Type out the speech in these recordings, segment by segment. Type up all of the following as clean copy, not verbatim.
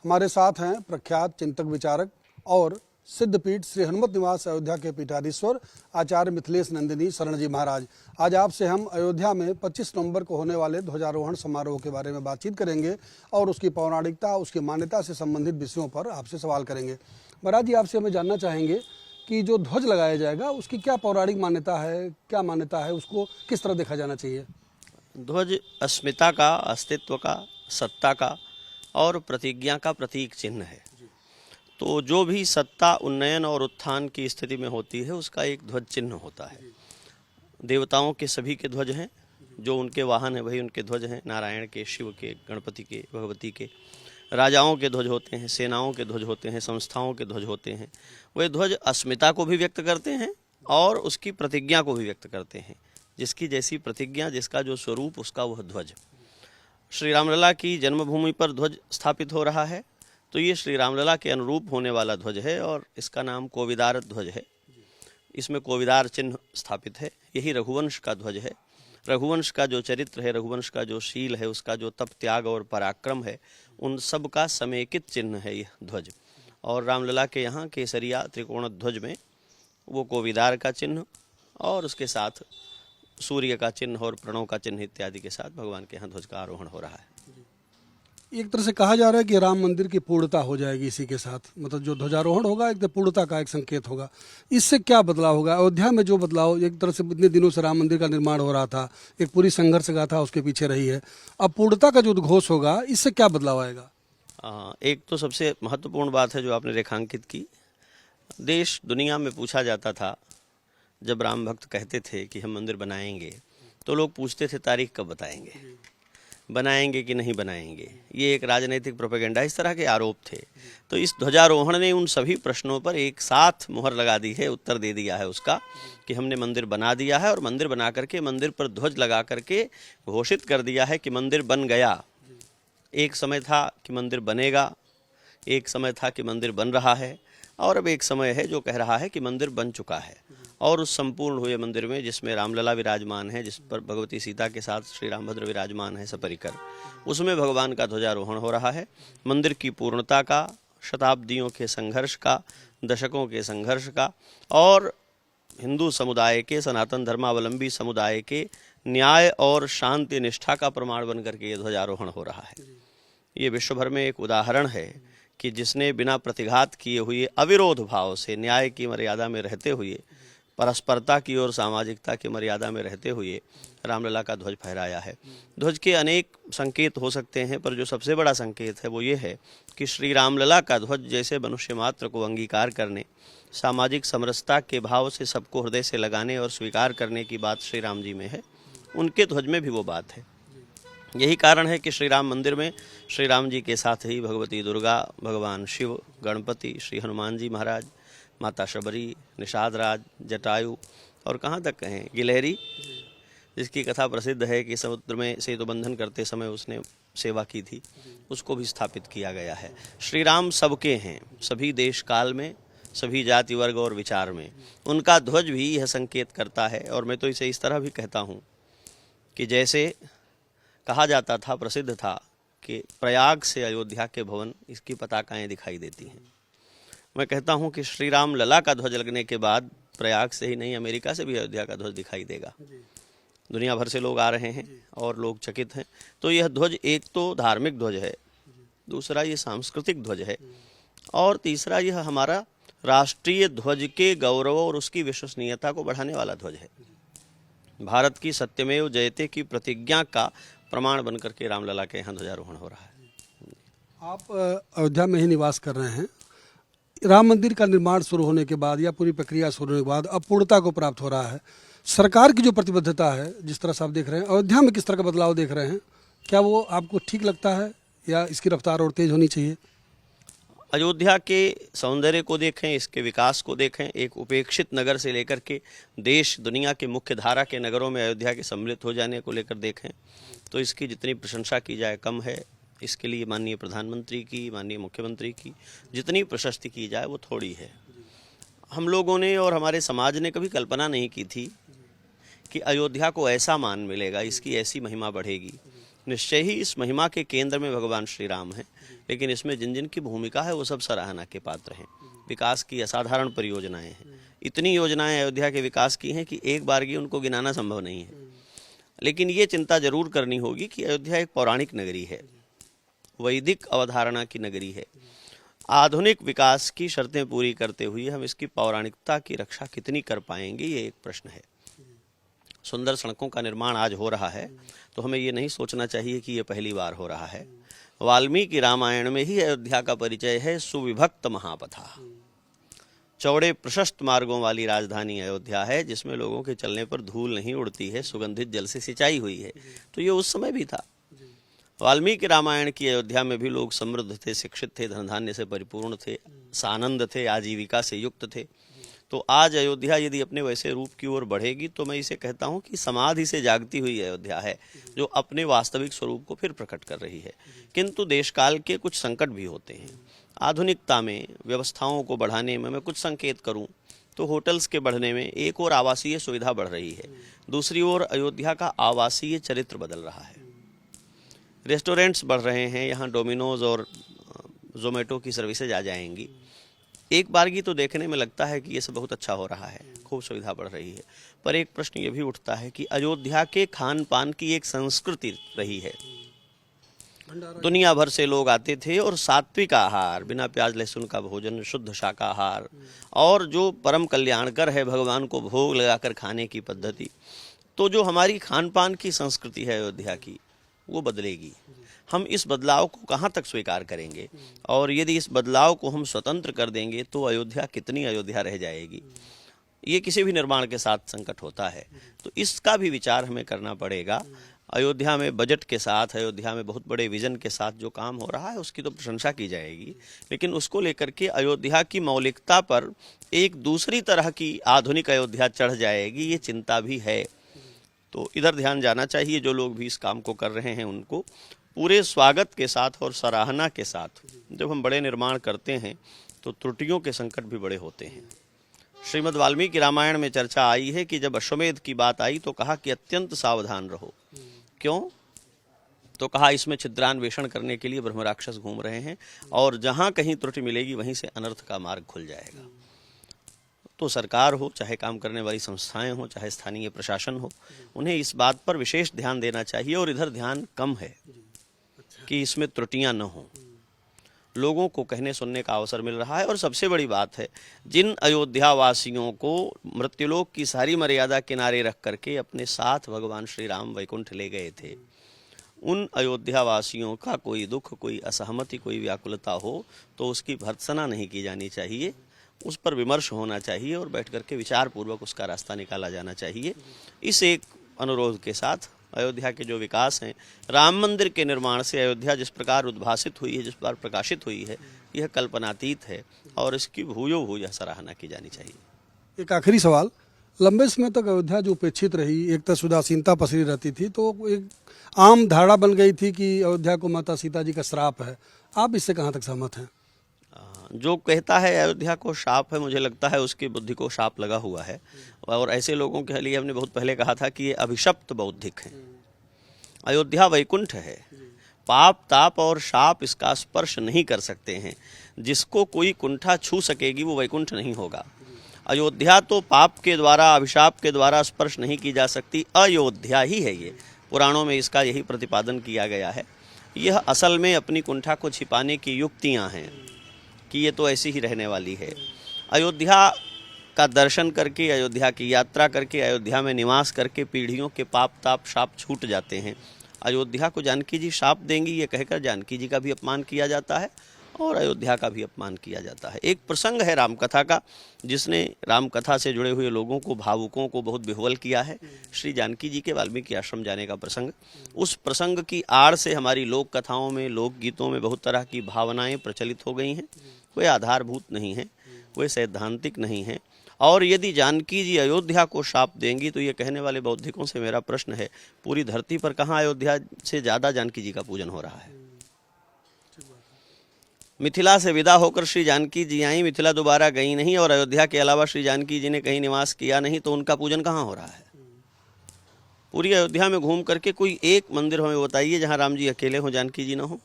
हमारे साथ हैं प्रख्यात चिंतक विचारक और सिद्धपीठ श्री हनुमत निवास अयोध्या के पीठाधीश्वर आचार्य मिथिलेश नंदिनी शरण जी महाराज। आज आपसे हम अयोध्या में 25 नवंबर को होने वाले ध्वजारोहण समारोह के बारे में बातचीत करेंगे और उसकी पौराणिकता, उसकी मान्यता से संबंधित विषयों पर आपसे सवाल करेंगे। महाराज जी, आपसे हमें जानना चाहेंगे कि जो ध्वज लगाया जाएगा उसकी क्या पौराणिक मान्यता है, क्या मान्यता है, उसको किस तरह देखा जाना चाहिए? ध्वज अस्मिता का, अस्तित्व का, सत्ता का और प्रतिज्ञा का प्रतीक चिन्ह है। तो जो भी सत्ता, उन्नयन और उत्थान की स्थिति में होती है उसका एक ध्वज चिन्ह होता है। देवताओं के सभी के ध्वज हैं, जो उनके वाहन हैं वही उनके ध्वज हैं। नारायण के, शिव के, गणपति के, भगवती के। राजाओं के ध्वज होते हैं, सेनाओं के ध्वज होते हैं, संस्थाओं के ध्वज होते हैं। वे ध्वज अस्मिता को भी व्यक्त करते हैं और उसकी प्रतिज्ञा को भी व्यक्त करते हैं। जिसकी जैसी प्रतिज्ञा, जिसका जो स्वरूप, उसका वह ध्वज। श्री रामलला की जन्मभूमि पर ध्वज स्थापित हो रहा है, तो ये श्री रामलला के अनुरूप होने वाला ध्वज है और इसका नाम कोविदार ध्वज है। इसमें कोविदार चिन्ह स्थापित है। यही रघुवंश का ध्वज है। रघुवंश का जो चरित्र है, रघुवंश का जो शील है, उसका जो तप, त्याग और पराक्रम है, उन सब का समेकित चिन्ह है यह ध्वज। और रामलला के यहाँ केसरिया त्रिकोण ध्वज में वो कोविदार का चिन्ह और उसके साथ सूर्य का चिन्ह और प्रणव का चिन्ह इत्यादि के साथ भगवान के यहाँ ध्वज का आरोहण हो रहा है। एक तरह से कहा जा रहा है कि राम मंदिर की पूर्णता हो जाएगी इसी के साथ, मतलब जो ध्वजारोहण होगा एक पूर्णता का एक संकेत होगा। इससे क्या बदलाव होगा अयोध्या में? जो बदलाव एक तरह से इतने दिनों से राम मंदिर का निर्माण हो रहा था, एक पूरी संघर्ष गाथा उसके पीछे रही है, अब पूर्णता का जो उद्घोष होगा, इससे क्या बदलाव आएगा? एक तो सबसे महत्वपूर्ण बात है जो आपने रेखांकित की। देश दुनिया में पूछा जाता था, जब राम भक्त कहते थे कि हम मंदिर बनाएंगे, तो लोग पूछते थे तारीख कब बताएंगे, बनाएंगे कि नहीं बनाएंगे। ये एक राजनीतिक प्रोपेगेंडा, इस तरह के आरोप थे। तो इस ध्वजारोहण ने उन सभी प्रश्नों पर एक साथ मुहर लगा दी है, उत्तर दे दिया है उसका, कि हमने मंदिर बना दिया है और मंदिर बना करके मंदिर पर ध्वज लगा करके घोषित कर दिया है कि मंदिर बन गया। एक समय था कि मंदिर बनेगा, एक समय था कि मंदिर बन रहा है, और अब एक समय है जो कह रहा है कि मंदिर बन चुका है। और उस संपूर्ण हुए मंदिर में, जिसमें रामलला विराजमान है, जिस पर भगवती सीता के साथ श्री रामभद्र विराजमान है सपरिकर, उसमें भगवान का ध्वजारोहण हो रहा है। मंदिर की पूर्णता का, शताब्दियों के संघर्ष का, दशकों के संघर्ष का और हिंदू समुदाय के, सनातन धर्मावलंबी समुदाय के न्याय और शांति निष्ठा का प्रमाण बन करके ये ध्वजारोहण हो रहा है। ये विश्व भर में एक उदाहरण है कि जिसने बिना प्रतिघात किए हुए अविरोध भाव से, न्याय की मर्यादा में रहते हुए, परस्परता की और सामाजिकता की मर्यादा में रहते हुए रामलला का ध्वज फहराया है। ध्वज के अनेक संकेत हो सकते हैं, पर जो सबसे बड़ा संकेत है वो ये है कि श्री रामलला का ध्वज जैसे मनुष्य मात्र को अंगीकार करने, सामाजिक समरसता के भाव से सबको हृदय से लगाने और स्वीकार करने की बात श्री राम जी में है, उनके ध्वज में भी वो बात है। यही कारण है कि श्री राम मंदिर में श्री राम जी के साथ ही भगवती दुर्गा, भगवान शिव, गणपति, श्री हनुमान जी महाराज, माता शबरी, निषाद राज, जटायु और कहाँ तक कहें गिलहरी, जिसकी कथा प्रसिद्ध है कि समुद्र में सेतु बंधन करते समय उसने सेवा की थी, उसको भी स्थापित किया गया है। श्री राम सबके हैं, सभी देश काल में, सभी जाति वर्ग और विचार में। उनका ध्वज भी यह संकेत करता है। और मैं तो इसे इस तरह भी कहता हूँ कि जैसे कहा जाता था, प्रसिद्ध था कि प्रयाग से अयोध्या के भवन, इसकी पताकाएं दिखाई देती हैं। मैं कहता हूं कि श्री राम लला का ध्वज लगने के बाद प्रयाग से ही नहीं, अमेरिका से भी अयोध्या का ध्वज दिखाई देगा। दुनिया भर से लोग आ रहे हैं और लोग चकित हैं। तो यह ध्वज एक तो धार्मिक ध्वज है, दूसरा ये सांस्कृतिक ध्वज है, और तीसरा यह हमारा राष्ट्रीय ध्वज के गौरव और उसकी विश्वसनीयता को बढ़ाने वाला ध्वज है। भारत की सत्यमेव जयते की प्रतिज्ञा का प्रमाण बनकर के रामलला के यहाँ ध्वजारोहण हो रहा है। आप अयोध्या में ही निवास कर रहे हैं। राम मंदिर का निर्माण शुरू होने के बाद या पूरी प्रक्रिया शुरू होने के बाद अब पूर्णता को प्राप्त हो रहा है। सरकार की जो प्रतिबद्धता है, जिस तरह से आप देख रहे हैं, अयोध्या में किस तरह का बदलाव देख रहे हैं, क्या वो आपको ठीक लगता है या इसकी रफ्तार और तेज होनी चाहिए? अयोध्या के सौंदर्य को देखें, इसके विकास को देखें, एक उपेक्षित नगर से लेकर के देश दुनिया के मुख्य धारा के नगरों में अयोध्या के सम्मिलित हो जाने को लेकर देखें, तो इसकी जितनी प्रशंसा की जाए कम है। इसके लिए माननीय प्रधानमंत्री की, माननीय मुख्यमंत्री की जितनी प्रशस्ति की जाए वो थोड़ी है। हम लोगों ने और हमारे समाज ने कभी कल्पना नहीं की थी कि अयोध्या को ऐसा मान मिलेगा, इसकी ऐसी महिमा बढ़ेगी। निश्चय ही इस महिमा के केंद्र में भगवान श्री राम हैं, लेकिन इसमें जिन जिन की भूमिका है वो सब सराहना के पात्र हैं। विकास की असाधारण परियोजनाएं हैं, इतनी योजनाएं अयोध्या के विकास की हैं कि एक बारगी उनको गिनाना संभव नहीं है। लेकिन ये चिंता जरूर करनी होगी कि अयोध्या एक पौराणिक नगरी है, वैदिक अवधारणा की नगरी है। आधुनिक विकास की शर्तें पूरी करते हुए हम इसकी पौराणिकता की रक्षा कितनी कर पाएंगे, ये एक प्रश्न है। सुंदर सड़कों का निर्माण आज हो रहा है तो हमें ये नहीं सोचना चाहिए कि ये पहली बार हो रहा है। वाल्मीकि रामायण में ही अयोध्या का परिचय है सुविभक्त महापथा। चौड़े प्रशस्त मार्गों वाली राजधानी अयोध्या है, जिसमें लोगों के चलने पर धूल नहीं उड़ती है, सुगंधित जल से सिंचाई हुई है। तो ये उस समय भी था। वाल्मीकि रामायण की अयोध्या में भी लोग समृद्ध थे, शिक्षित थे, धन धान्य से परिपूर्ण थे, सानंद थे, आजीविका से युक्त थे। तो आज अयोध्या यदि अपने वैसे रूप की ओर बढ़ेगी तो मैं इसे कहता हूँ कि समाधि से जागती हुई अयोध्या है, जो अपने वास्तविक स्वरूप को फिर प्रकट कर रही है। किंतु देशकाल के कुछ संकट भी होते हैं। आधुनिकता में व्यवस्थाओं को बढ़ाने में मैं कुछ संकेत करूं तो होटल्स के बढ़ने में एक और आवासीय सुविधा बढ़ रही है, दूसरी ओर अयोध्या का आवासीय चरित्र बदल रहा है। रेस्टोरेंट्स बढ़ रहे हैं, यहाँ डोमिनोज और जोमेटो की सर्विसेज आ जाएंगी। एक बारगी तो देखने में लगता है कि ये सब बहुत अच्छा हो रहा है, खूब सुविधा बढ़ रही है। पर एक प्रश्न ये भी उठता है कि अयोध्या के खान पान की एक संस्कृति रही है। दुनिया भर से लोग आते थे और सात्विक आहार, बिना प्याज लहसुन का भोजन, शुद्ध शाकाहार और जो परम कल्याणकर है भगवान को भोग लगाकर खाने की पद्धति, तो जो हमारी खान पान की संस्कृति है अयोध्या की, वो बदलेगी। हम इस बदलाव को कहाँ तक स्वीकार करेंगे, और यदि इस बदलाव को हम स्वतंत्र कर देंगे तो अयोध्या कितनी अयोध्या रह जाएगी। ये किसी भी निर्माण के साथ संकट होता है, तो इसका भी विचार हमें करना पड़ेगा। अयोध्या में बजट के साथ, अयोध्या में बहुत बड़े विजन के साथ जो काम हो रहा है उसकी तो प्रशंसा की जाएगी, लेकिन उसको लेकर के अयोध्या की मौलिकता पर एक दूसरी तरह की आधुनिक अयोध्या चढ़ जाएगी, ये चिंता भी है। तो इधर ध्यान जाना चाहिए। जो लोग भी इस काम को कर रहे हैं उनको पूरे स्वागत के साथ और सराहना के साथ। जब हम बड़े निर्माण करते हैं तो त्रुटियों के संकट भी बड़े होते हैं। श्रीमद् वाल्मीकि रामायण में चर्चा आई है कि जब अश्वमेध की बात आई तो कहा कि अत्यंत सावधान रहो। क्यों? तो कहा इसमें छिद्रान्वेषण करने के लिए ब्रह्म राक्षस घूम रहे हैं और जहां कहीं त्रुटि मिलेगी वहीं से अनर्थ का मार्ग खुल जाएगा। तो सरकार हो, चाहे काम करने वाली संस्थाएं हो, चाहे स्थानीय प्रशासन हो, उन्हें इस बात पर विशेष ध्यान देना चाहिए। और इधर ध्यान कम है कि इसमें त्रुटियां न हों। लोगों को कहने सुनने का अवसर मिल रहा है। और सबसे बड़ी बात है, जिन अयोध्या वासियों को मृत्युलोक की सारी मर्यादा किनारे रख करके अपने साथ भगवान श्री राम वैकुंठ ले गए थे, उन अयोध्या वासियों का कोई दुख, कोई असहमति, कोई व्याकुलता हो तो उसकी भर्त्सना नहीं की जानी चाहिए, उस पर विमर्श होना चाहिए और बैठ करके विचार पूर्वक उसका रास्ता निकाला जाना चाहिए। इस एक अनुरोध के साथ अयोध्या के जो विकास हैं, राम मंदिर के निर्माण से अयोध्या जिस प्रकार उद्भासित हुई है, जिस प्रकार प्रकाशित हुई है, यह कल्पनातीत है और इसकी भूयो भूयः सराहना की जानी चाहिए। एक आखिरी सवाल, लंबे समय तक अयोध्या जो उपेक्षित रही, एक तरह उदासीनता पसरी रहती थी, तो एक आम धारणा बन गई थी कि अयोध्या को माता सीता जी का श्राप है। आप इससे कहाँ तक सहमत हैं? जो कहता है अयोध्या को शाप है, मुझे लगता है उसकी बुद्धि को शाप लगा हुआ है। और ऐसे लोगों के लिए हमने बहुत पहले कहा था कि ये अभिशप्त बौद्धिक हैं। अयोध्या वैकुंठ है, पाप, ताप और शाप इसका स्पर्श नहीं कर सकते हैं। जिसको कोई कुंठा छू सकेगी वो वैकुंठ नहीं होगा। अयोध्या तो पाप के द्वारा, अभिशाप के द्वारा स्पर्श नहीं की जा सकती, अयोध्या ही है ये। पुराणों में इसका यही प्रतिपादन किया गया है। यह असल में अपनी कुंठा को छिपाने की युक्तियाँ हैं कि ये तो ऐसी ही रहने वाली है। अयोध्या का दर्शन करके, अयोध्या की यात्रा करके, अयोध्या में निवास करके पीढ़ियों के पाप, ताप, शाप छूट जाते हैं। अयोध्या को जानकी जी शाप देंगी ये कहकर जानकी जी का भी अपमान किया जाता है और अयोध्या का भी अपमान किया जाता है। एक प्रसंग है रामकथा का, जिसने रामकथा से जुड़े हुए लोगों को, भावुकों को बहुत विह्वल किया है। श्री जानकी जी के वाल्मीकि आश्रम जाने का प्रसंग। उस प्रसंग की आड़ से हमारी लोक कथाओं में, लोकगीतों में बहुत तरह की भावनाएं प्रचलित हो गई हैं। वे आधारभूत नहीं हैं, वे सैद्धांतिक नहीं हैं। और यदि जानकी जी अयोध्या को शाप देंगी तो ये कहने वाले बौद्धिकों से मेरा प्रश्न है, पूरी धरती पर कहाँ अयोध्या से ज़्यादा जानकी जी का पूजन हो रहा है? मिथिला से विदा होकर श्री जानकी जी आई, मिथिला दोबारा गई नहीं और अयोध्या के अलावा श्री जानकी जी ने कहीं निवास किया नहीं, तो उनका पूजन कहाँ हो रहा है? पूरी अयोध्या में घूम करके कोई एक मंदिर हमें बताइए जहाँ राम जी अकेले हों, जानकी जी ना हो।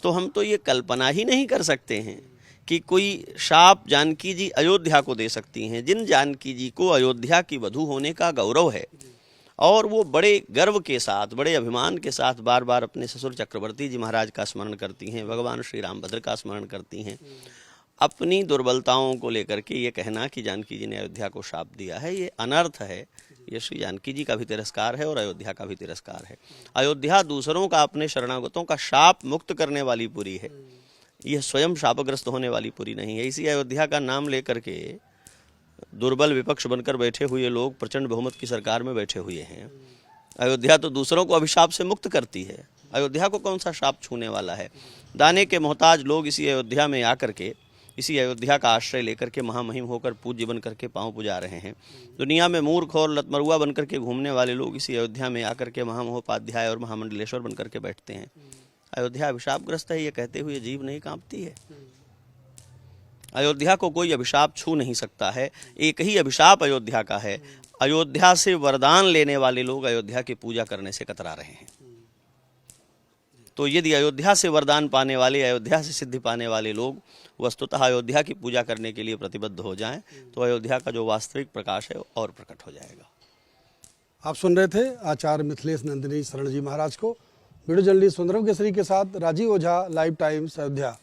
तो हम तो ये कल्पना ही नहीं कर सकते हैं कि कोई शाप जानकी जी अयोध्या को दे सकती हैं। जिन जानकी जी को अयोध्या की वधू होने का गौरव है और वो बड़े गर्व के साथ, बड़े अभिमान के साथ बार बार अपने ससुर चक्रवर्ती जी महाराज का स्मरण करती हैं, भगवान श्री रामभद्र का स्मरण करती हैं, अपनी दुर्बलताओं को लेकर के ये कहना कि जानकी जी ने अयोध्या को शाप दिया है, ये अनर्थ है। ये श्री जानकी जी का भी तिरस्कार है और अयोध्या का भी तिरस्कार है। अयोध्या दूसरों का, अपने शरणागतों का शाप मुक्त करने वाली पुरी है, यह स्वयं शापग्रस्त होने वाली पुरी नहीं है। इसी अयोध्या का नाम लेकर के दुर्बल विपक्ष बनकर बैठे हुए लोग प्रचंड बहुमत की सरकार में बैठे हुए हैं। अयोध्या तो दूसरों को अभिशाप से मुक्त करती है, अयोध्या को कौन सा शाप छूने वाला है। दाने के मोहताज लोग इसी अयोध्या में आकर के, इसी अयोध्या का आश्रय लेकर के महामहिम होकर पूज्य बन करके पांव पुजा रहे हैं। दुनिया में मूर्ख और लतमरुआ बन करके घूमने वाले लोग इसी अयोध्या में आकर के महामहोपाध्याय और महामंडलेश्वर बन करके बैठते हैं। अयोध्या अभिशापग्रस्त है, ये कहते हुए जीभ नहीं कांपती है। अयोध्या को कोई अभिशाप छू नहीं सकता है। एक ही अभिशाप अयोध्या का है, अयोध्या से वरदान लेने वाले लोग अयोध्या की पूजा करने से कतरा रहे हैं। तो यदि अयोध्या से वरदान पाने वाले, अयोध्या से सिद्धि पाने वाले लोग वस्तुतः अयोध्या की पूजा करने के लिए प्रतिबद्ध हो जाएं, तो अयोध्या का जो वास्तविक प्रकाश है और प्रकट हो जाएगा। आप सुन रहे थे आचार्य मिथिलेश नंदिनी शरण जी महाराज को। वीडियो जर्नलिस्ट सुंदरम केसरी के साथ राजीव ओझा, लाइव टाइम्स अयोध्या।